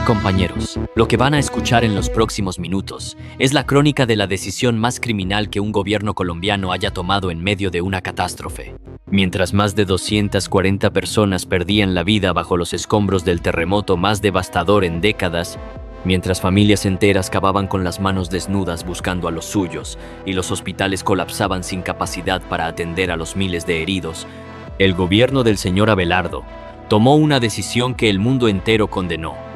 Compañeros, lo que van a escuchar en los próximos minutos es la crónica de la decisión más criminal que un gobierno colombiano haya tomado en medio de una catástrofe. Mientras más de 240 personas perdían la vida bajo los escombros del terremoto más devastador en décadas, mientras familias enteras cavaban con las manos desnudas buscando a los suyos y los hospitales colapsaban sin capacidad para atender a los miles de heridos, el gobierno del señor Abelardo tomó una decisión que el mundo entero condenó.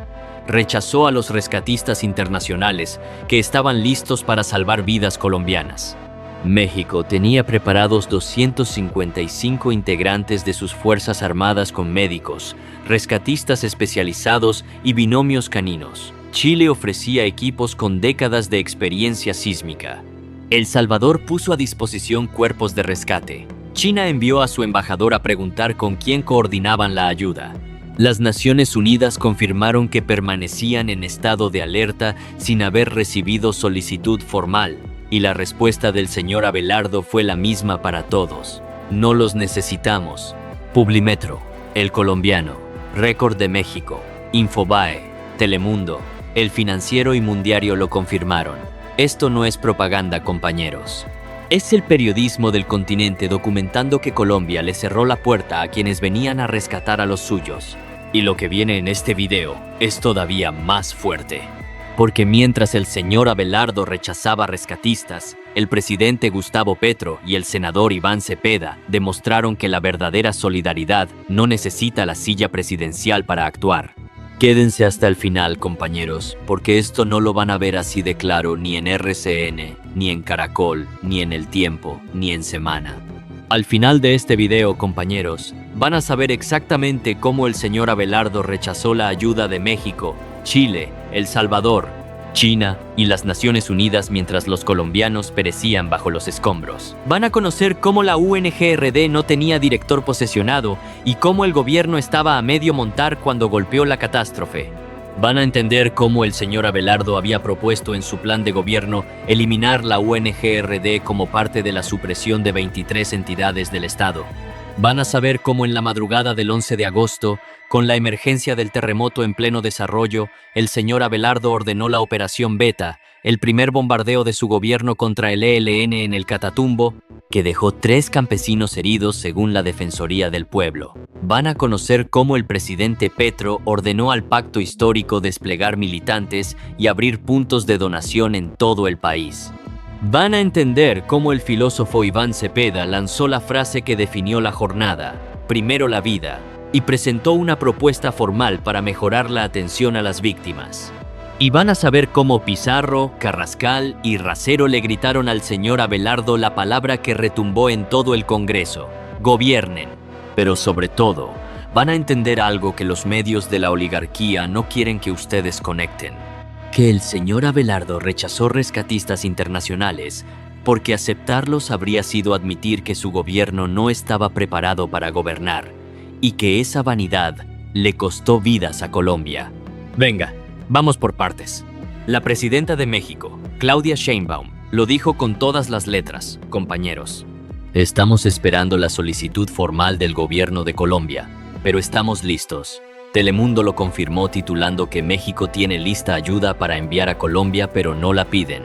Rechazó a los rescatistas internacionales que estaban listos para salvar vidas colombianas. México tenía preparados 255 integrantes de sus Fuerzas Armadas con médicos, rescatistas especializados y binomios caninos. Chile ofrecía equipos con décadas de experiencia sísmica. El Salvador puso a disposición cuerpos de rescate. China envió a su embajador a preguntar con quién coordinaban la ayuda. Las Naciones Unidas confirmaron que permanecían en estado de alerta sin haber recibido solicitud formal, y la respuesta del señor Abelardo fue la misma para todos. No los necesitamos. Publimetro, El Colombiano, Récord de México, Infobae, Telemundo, El Financiero y Mundiario lo confirmaron. Esto no es propaganda, compañeros. Es el periodismo del continente documentando que Colombia le cerró la puerta a quienes venían a rescatar a los suyos. Y lo que viene en este video es todavía más fuerte. Porque mientras el señor Abelardo rechazaba rescatistas, el presidente Gustavo Petro y el senador Iván Cepeda demostraron que la verdadera solidaridad no necesita la silla presidencial para actuar. Quédense hasta el final, compañeros, porque esto no lo van a ver así de claro ni en RCN, ni en Caracol, ni en El Tiempo, ni en Semana. Al final de este video, compañeros, van a saber exactamente cómo el señor Abelardo rechazó la ayuda de México, Chile, El Salvador, China y las Naciones Unidas mientras los colombianos perecían bajo los escombros. Van a conocer cómo la UNGRD no tenía director posesionado y cómo el gobierno estaba a medio montar cuando golpeó la catástrofe. Van a entender cómo el señor Abelardo había propuesto en su plan de gobierno eliminar la UNGRD como parte de la supresión de 23 entidades del Estado. Van a saber cómo en la madrugada del 11 de agosto, con la emergencia del terremoto en pleno desarrollo, el señor Abelardo ordenó la Operación Beta, el primer bombardeo de su gobierno contra el ELN en el Catatumbo, que dejó 3 campesinos heridos según la Defensoría del Pueblo. Van a conocer cómo el presidente Petro ordenó al pacto histórico desplegar militantes y abrir puntos de donación en todo el país. Van a entender cómo el filósofo Iván Cepeda lanzó la frase que definió la jornada, primero la vida, y presentó una propuesta formal para mejorar la atención a las víctimas. Y van a saber cómo Pizarro, Carrascal y Racero le gritaron al señor Abelardo la palabra que retumbó en todo el Congreso: gobiernen. Pero sobre todo, van a entender algo que los medios de la oligarquía no quieren que ustedes conecten. Que el señor Abelardo rechazó rescatistas internacionales porque aceptarlos habría sido admitir que su gobierno no estaba preparado para gobernar y que esa vanidad le costó vidas a Colombia. Venga, vamos por partes. La presidenta de México, Claudia Sheinbaum, lo dijo con todas las letras, compañeros. Estamos esperando la solicitud formal del gobierno de Colombia, pero estamos listos. Telemundo lo confirmó titulando que México tiene lista ayuda para enviar a Colombia, pero no la piden.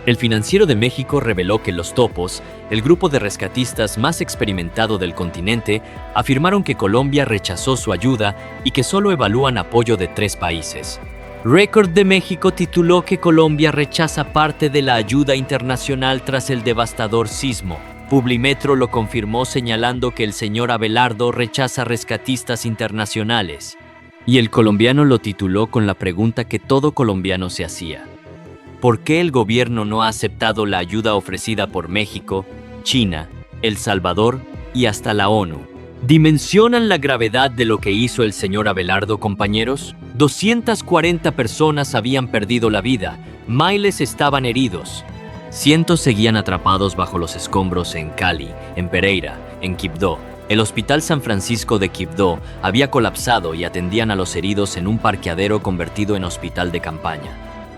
El Financiero de México reveló que los Topos, el grupo de rescatistas más experimentado del continente, afirmaron que Colombia rechazó su ayuda y que solo evalúan apoyo de 3 países. Récord de México tituló que Colombia rechaza parte de la ayuda internacional tras el devastador sismo. Publimetro lo confirmó señalando que el señor Abelardo rechaza rescatistas internacionales. Y el colombiano lo tituló con la pregunta que todo colombiano se hacía: ¿por qué el gobierno no ha aceptado la ayuda ofrecida por México, China, El Salvador y hasta la ONU? ¿Dimensionan la gravedad de lo que hizo el señor Abelardo, compañeros? 240 personas habían perdido la vida, miles estaban heridos. Cientos seguían atrapados bajo los escombros en Cali, en Pereira, en Quibdó. El Hospital San Francisco de Quibdó había colapsado y atendían a los heridos en un parqueadero convertido en hospital de campaña.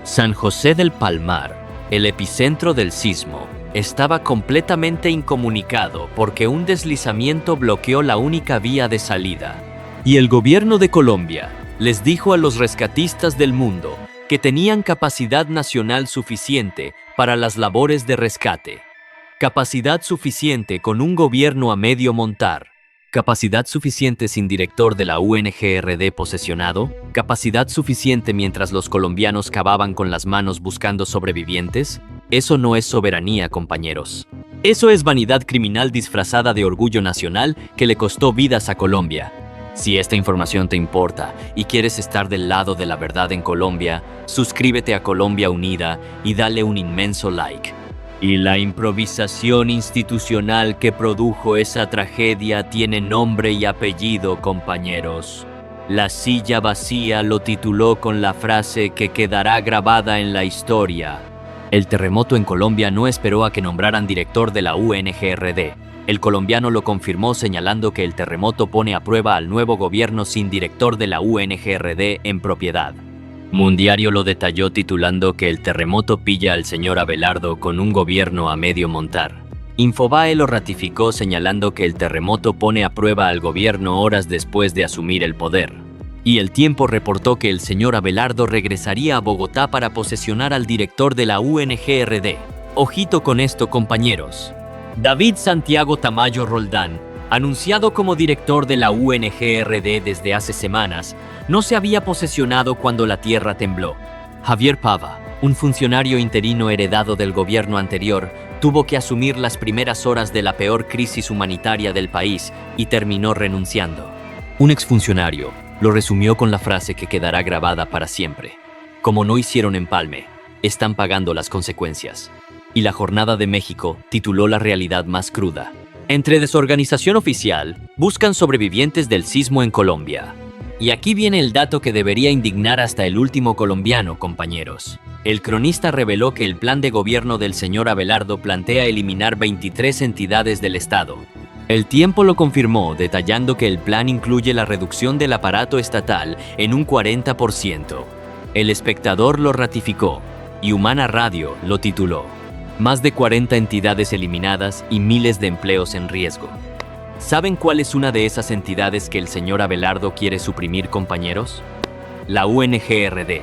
San José del Palmar, el epicentro del sismo, estaba completamente incomunicado porque un deslizamiento bloqueó la única vía de salida. Y el gobierno de Colombia, les dijo a los rescatistas del mundo que tenían capacidad nacional suficiente para las labores de rescate. Capacidad suficiente con un gobierno a medio montar. Capacidad suficiente sin director de la UNGRD posesionado. Capacidad suficiente mientras los colombianos cavaban con las manos buscando sobrevivientes. Eso no es soberanía, compañeros. Eso es vanidad criminal disfrazada de orgullo nacional que le costó vidas a Colombia. Si esta información te importa y quieres estar del lado de la verdad en Colombia, suscríbete a Colombia Unida y dale un inmenso like. Y la improvisación institucional que produjo esa tragedia tiene nombre y apellido, compañeros. La silla vacía lo tituló con la frase que quedará grabada en la historia. El terremoto en Colombia no esperó a que nombraran director de la UNGRD. El colombiano lo confirmó señalando que el terremoto pone a prueba al nuevo gobierno sin director de la UNGRD en propiedad. Mundiario lo detalló titulando que el terremoto pilla al señor Abelardo con un gobierno a medio montar. Infobae lo ratificó señalando que el terremoto pone a prueba al gobierno horas después de asumir el poder. Y El Tiempo reportó que el señor Abelardo regresaría a Bogotá para posesionar al director de la UNGRD. Ojito con esto, compañeros. David Santiago Tamayo Roldán, anunciado como director de la UNGRD desde hace semanas, no se había posesionado cuando la tierra tembló. Javier Pava, un funcionario interino heredado del gobierno anterior, tuvo que asumir las primeras horas de la peor crisis humanitaria del país y terminó renunciando. Un exfuncionario lo resumió con la frase que quedará grabada para siempre. Como no hicieron empalme, están pagando las consecuencias. Y La Jornada de México tituló la realidad más cruda. Entre desorganización oficial, buscan sobrevivientes del sismo en Colombia. Y aquí viene el dato que debería indignar hasta el último colombiano, compañeros. El cronista reveló que el plan de gobierno del señor Abelardo plantea eliminar 23 entidades del Estado. El Tiempo lo confirmó, detallando que el plan incluye la reducción del aparato estatal en un 40%. El Espectador lo ratificó, y Humana Radio lo tituló: más de 40 entidades eliminadas y miles de empleos en riesgo. ¿Saben cuál es una de esas entidades que el señor Abelardo quiere suprimir, compañeros? La UNGRD.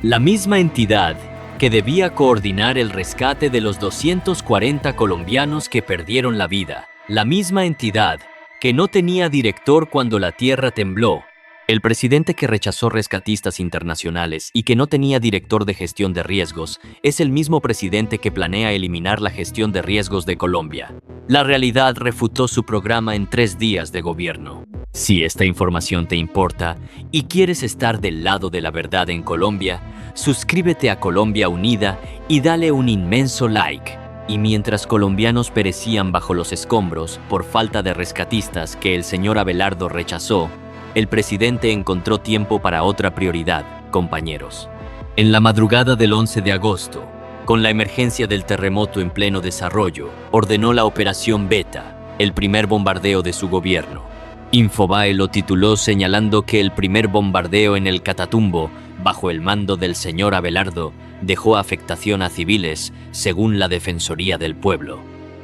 La misma entidad que debía coordinar el rescate de los 240 colombianos que perdieron la vida. La misma entidad que no tenía director cuando la tierra tembló. El presidente que rechazó rescatistas internacionales y que no tenía director de gestión de riesgos es el mismo presidente que planea eliminar la gestión de riesgos de Colombia. La realidad refutó su programa en 3 días de gobierno. Si esta información te importa y quieres estar del lado de la verdad en Colombia, suscríbete a Colombia Unida y dale un inmenso like. Y mientras colombianos perecían bajo los escombros por falta de rescatistas que el señor Abelardo rechazó, el presidente encontró tiempo para otra prioridad, compañeros. En la madrugada del 11 de agosto, con la emergencia del terremoto en pleno desarrollo, ordenó la Operación Beta, el primer bombardeo de su gobierno. Infobae lo tituló señalando que el primer bombardeo en el Catatumbo, bajo el mando del señor Abelardo, dejó afectación a civiles, según la Defensoría del Pueblo.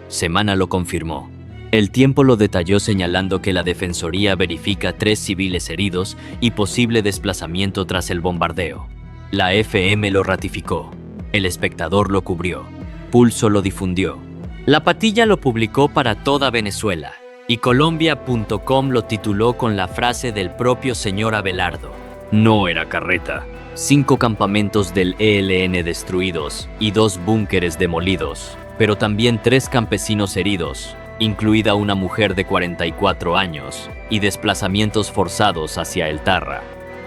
Semana lo confirmó. El Tiempo lo detalló señalando que la Defensoría verifica 3 civiles heridos y posible desplazamiento tras el bombardeo. La FM lo ratificó. El Espectador lo cubrió. Pulso lo difundió. La Patilla lo publicó para toda Venezuela. Y Colombia.com lo tituló con la frase del propio señor Abelardo: no era carreta. 5 campamentos del ELN destruidos y 2 búnkeres demolidos, pero también 3 campesinos heridos, incluida una mujer de 44 años, y desplazamientos forzados hacia el Tarra.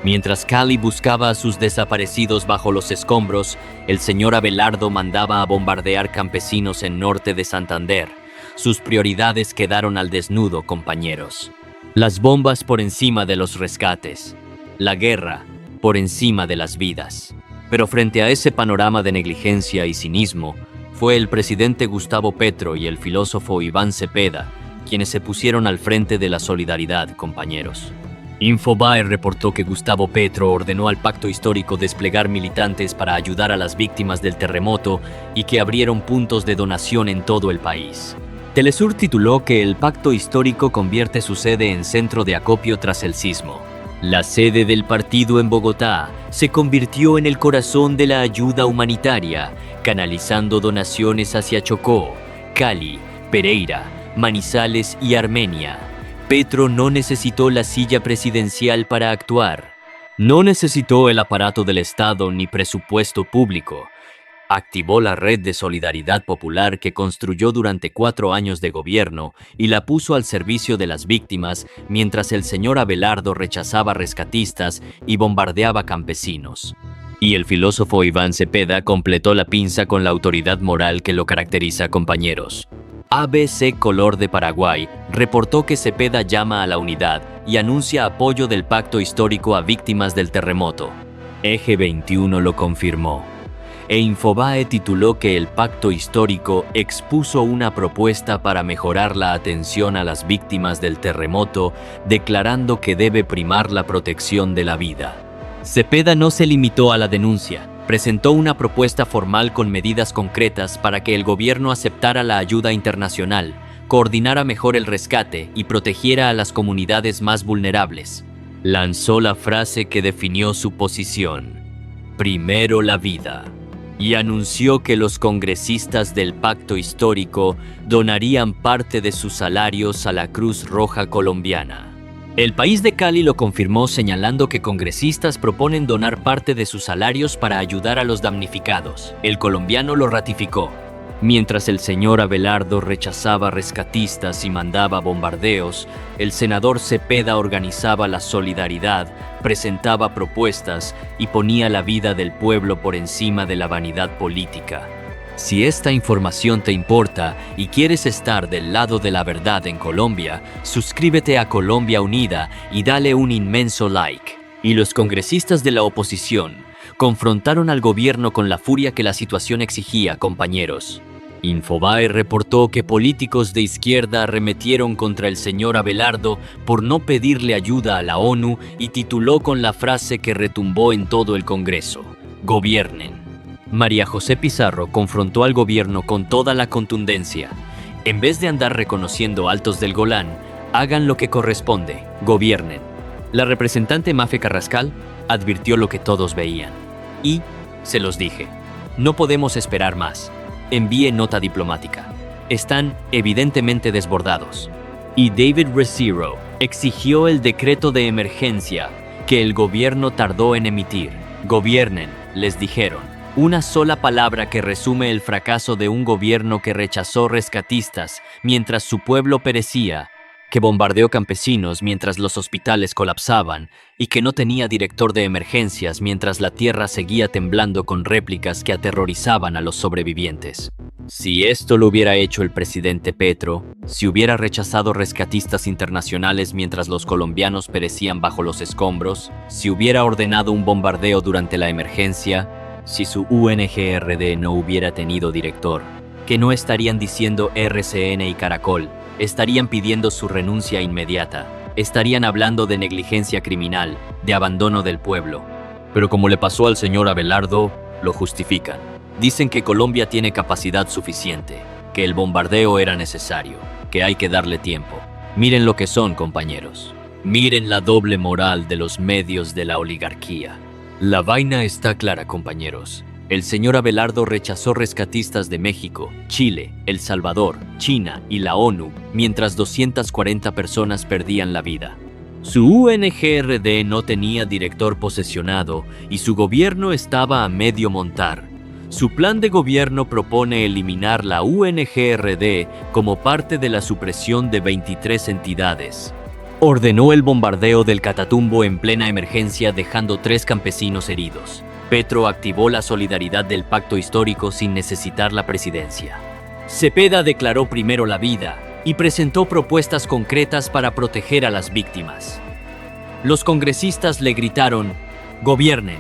Mientras Cali buscaba a sus desaparecidos bajo los escombros, el señor Abelardo mandaba a bombardear campesinos en norte de Santander. Sus prioridades quedaron al desnudo, compañeros. Las bombas por encima de los rescates. La guerra por encima de las vidas. Pero frente a ese panorama de negligencia y cinismo, fue el presidente Gustavo Petro y el filósofo Iván Cepeda quienes se pusieron al frente de la solidaridad, compañeros. Infobae reportó que Gustavo Petro ordenó al Pacto Histórico desplegar militantes para ayudar a las víctimas del terremoto y que abrieron puntos de donación en todo el país. Telesur tituló que el Pacto Histórico convierte su sede en centro de acopio tras el sismo. La sede del partido en Bogotá se convirtió en el corazón de la ayuda humanitaria, canalizando donaciones hacia Chocó, Cali, Pereira, Manizales y Armenia. Petro no necesitó la silla presidencial para actuar. No necesitó el aparato del Estado ni presupuesto público. Activó la red de solidaridad popular que construyó durante 4 años de gobierno y la puso al servicio de las víctimas mientras el señor Abelardo rechazaba rescatistas y bombardeaba campesinos. Y el filósofo Iván Cepeda completó la pinza con la autoridad moral que lo caracteriza, compañeros. ABC Color de Paraguay reportó que Cepeda llama a la unidad y anuncia apoyo del pacto histórico a víctimas del terremoto. Eje 21 lo confirmó. E Infobae tituló que el pacto histórico expuso una propuesta para mejorar la atención a las víctimas del terremoto, declarando que debe primar la protección de la vida. Cepeda no se limitó a la denuncia, presentó una propuesta formal con medidas concretas para que el gobierno aceptara la ayuda internacional, coordinara mejor el rescate y protegiera a las comunidades más vulnerables. Lanzó la frase que definió su posición: primero la vida. Y anunció que los congresistas del pacto histórico donarían parte de sus salarios a la Cruz Roja Colombiana. El País de Cali lo confirmó, señalando que congresistas proponen donar parte de sus salarios para ayudar a los damnificados. El colombiano lo ratificó. Mientras el señor Abelardo rechazaba rescatistas y mandaba bombardeos, el senador Cepeda organizaba la solidaridad, presentaba propuestas y ponía la vida del pueblo por encima de la vanidad política. Si esta información te importa y quieres estar del lado de la verdad en Colombia, suscríbete a Colombia Unida y dale un inmenso like. Y los congresistas de la oposición confrontaron al gobierno con la furia que la situación exigía, compañeros. Infobae reportó que políticos de izquierda arremetieron contra el señor Abelardo por no pedirle ayuda a la ONU y tituló con la frase que retumbó en todo el Congreso: gobiernen. María José Pizarro confrontó al gobierno con toda la contundencia. En vez de andar reconociendo altos del Golán, hagan lo que corresponde, gobiernen. La representante Mafe Carrascal advirtió lo que todos veían. Y, se los dije, no podemos esperar más. Envíe nota diplomática. Están evidentemente desbordados. Y David Resiro exigió el decreto de emergencia que el gobierno tardó en emitir. Gobiernen, les dijeron. Una sola palabra que resume el fracaso de un gobierno que rechazó rescatistas mientras su pueblo perecía, que bombardeó campesinos mientras los hospitales colapsaban y que no tenía director de emergencias mientras la tierra seguía temblando con réplicas que aterrorizaban a los sobrevivientes. Si esto lo hubiera hecho el presidente Petro, si hubiera rechazado rescatistas internacionales mientras los colombianos perecían bajo los escombros, si hubiera ordenado un bombardeo durante la emergencia, si su UNGRD no hubiera tenido director, que no estarían diciendo RCN y Caracol, estarían pidiendo su renuncia inmediata, estarían hablando de negligencia criminal, de abandono del pueblo. Pero como le pasó al señor Abelardo, lo justifican. Dicen que Colombia tiene capacidad suficiente, que el bombardeo era necesario, que hay que darle tiempo. Miren lo que son, compañeros. Miren la doble moral de los medios de la oligarquía. La vaina está clara, compañeros. El señor Abelardo rechazó rescatistas de México, Chile, El Salvador, China y la ONU, mientras 240 personas perdían la vida. Su UNGRD no tenía director posesionado y su gobierno estaba a medio montar. Su plan de gobierno propone eliminar la UNGRD como parte de la supresión de 23 entidades. Ordenó el bombardeo del Catatumbo en plena emergencia, dejando 3 campesinos heridos. Petro activó la solidaridad del pacto histórico sin necesitar la presidencia. Cepeda declaró primero la vida y presentó propuestas concretas para proteger a las víctimas. Los congresistas le gritaron: gobiernen.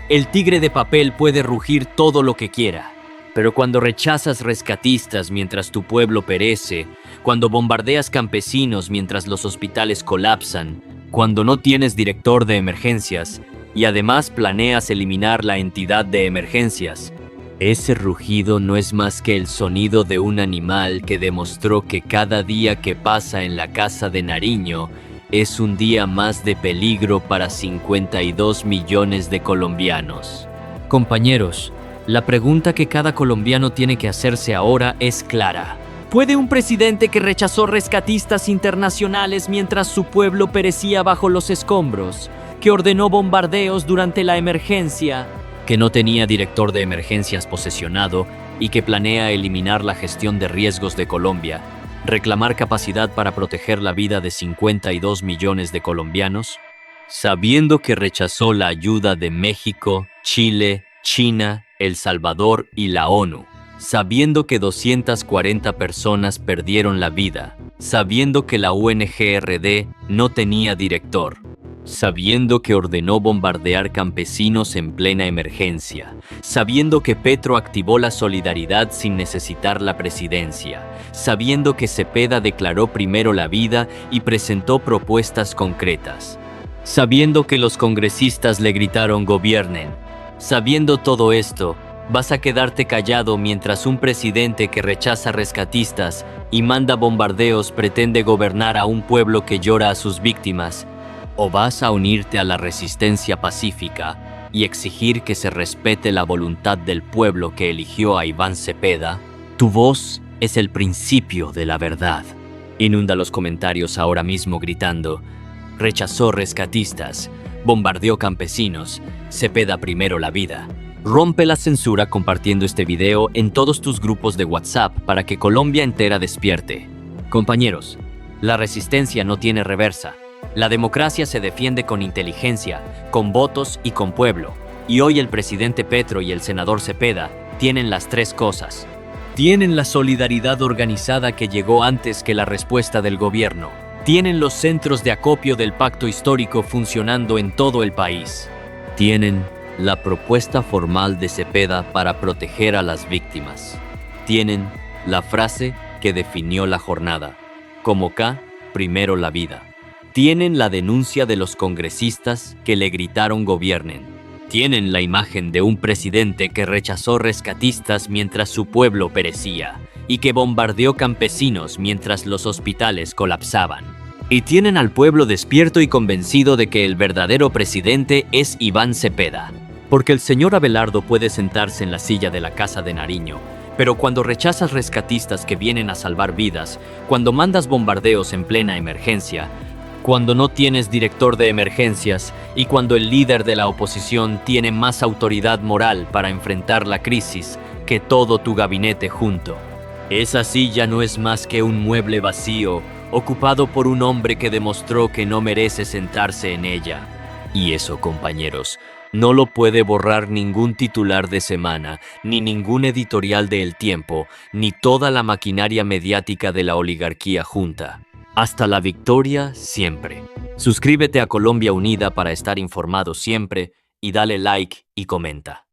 El tigre de papel puede rugir todo lo que quiera, pero cuando rechazas rescatistas mientras tu pueblo perece, cuando bombardeas campesinos mientras los hospitales colapsan, cuando no tienes director de emergencias y además planeas eliminar la entidad de emergencias, ese rugido no es más que el sonido de un animal que demostró que cada día que pasa en la casa de Nariño es un día más de peligro para 52 millones de colombianos. Compañeros, la pregunta que cada colombiano tiene que hacerse ahora es clara. ¿Puede un presidente que rechazó rescatistas internacionales mientras su pueblo perecía bajo los escombros, que ordenó bombardeos durante la emergencia, que no tenía director de emergencias posesionado y que planea eliminar la gestión de riesgos de Colombia, reclamar capacidad para proteger la vida de 52 millones de colombianos? Sabiendo que rechazó la ayuda de México, Chile, China, El Salvador y la ONU, sabiendo que 240 personas perdieron la vida, sabiendo que la UNGRD no tenía director, sabiendo que ordenó bombardear campesinos en plena emergencia, sabiendo que Petro activó la solidaridad sin necesitar la presidencia, sabiendo que Cepeda declaró primero la vida y presentó propuestas concretas, sabiendo que los congresistas le gritaron "gobiernen". Sabiendo todo esto, ¿vas a quedarte callado mientras un presidente que rechaza rescatistas y manda bombardeos pretende gobernar a un pueblo que llora a sus víctimas? ¿O vas a unirte a la resistencia pacífica y exigir que se respete la voluntad del pueblo que eligió a Iván Cepeda? Tu voz es el principio de la verdad. Inunda los comentarios ahora mismo gritando: rechazó rescatistas, bombardeó campesinos, Cepeda primero la vida. Rompe la censura compartiendo este video en todos tus grupos de WhatsApp para que Colombia entera despierte. Compañeros, la resistencia no tiene reversa. La democracia se defiende con inteligencia, con votos y con pueblo. Y hoy el presidente Petro y el senador Cepeda tienen las tres cosas. Tienen la solidaridad organizada que llegó antes que la respuesta del gobierno. Tienen los centros de acopio del pacto histórico funcionando en todo el país. Tienen la propuesta formal de Cepeda para proteger a las víctimas. Tienen la frase que definió la jornada: como K, primero la vida. Tienen la denuncia de los congresistas que le gritaron "gobiernen". Tienen la imagen de un presidente que rechazó rescatistas mientras su pueblo perecía y que bombardeó campesinos mientras los hospitales colapsaban. Y tienen al pueblo despierto y convencido de que el verdadero presidente es Iván Cepeda. Porque el señor Abelardo puede sentarse en la silla de la Casa de Nariño, pero cuando rechazas rescatistas que vienen a salvar vidas, cuando mandas bombardeos en plena emergencia, cuando no tienes director de emergencias y cuando el líder de la oposición tiene más autoridad moral para enfrentar la crisis que todo tu gabinete junto. Esa silla no es más que un mueble vacío, ocupado por un hombre que demostró que no merece sentarse en ella. Y eso, compañeros, no lo puede borrar ningún titular de semana, ni ningún editorial de El Tiempo, ni toda la maquinaria mediática de la oligarquía junta. Hasta la victoria, siempre. Suscríbete a Colombia Unida para estar informado siempre y dale like y comenta.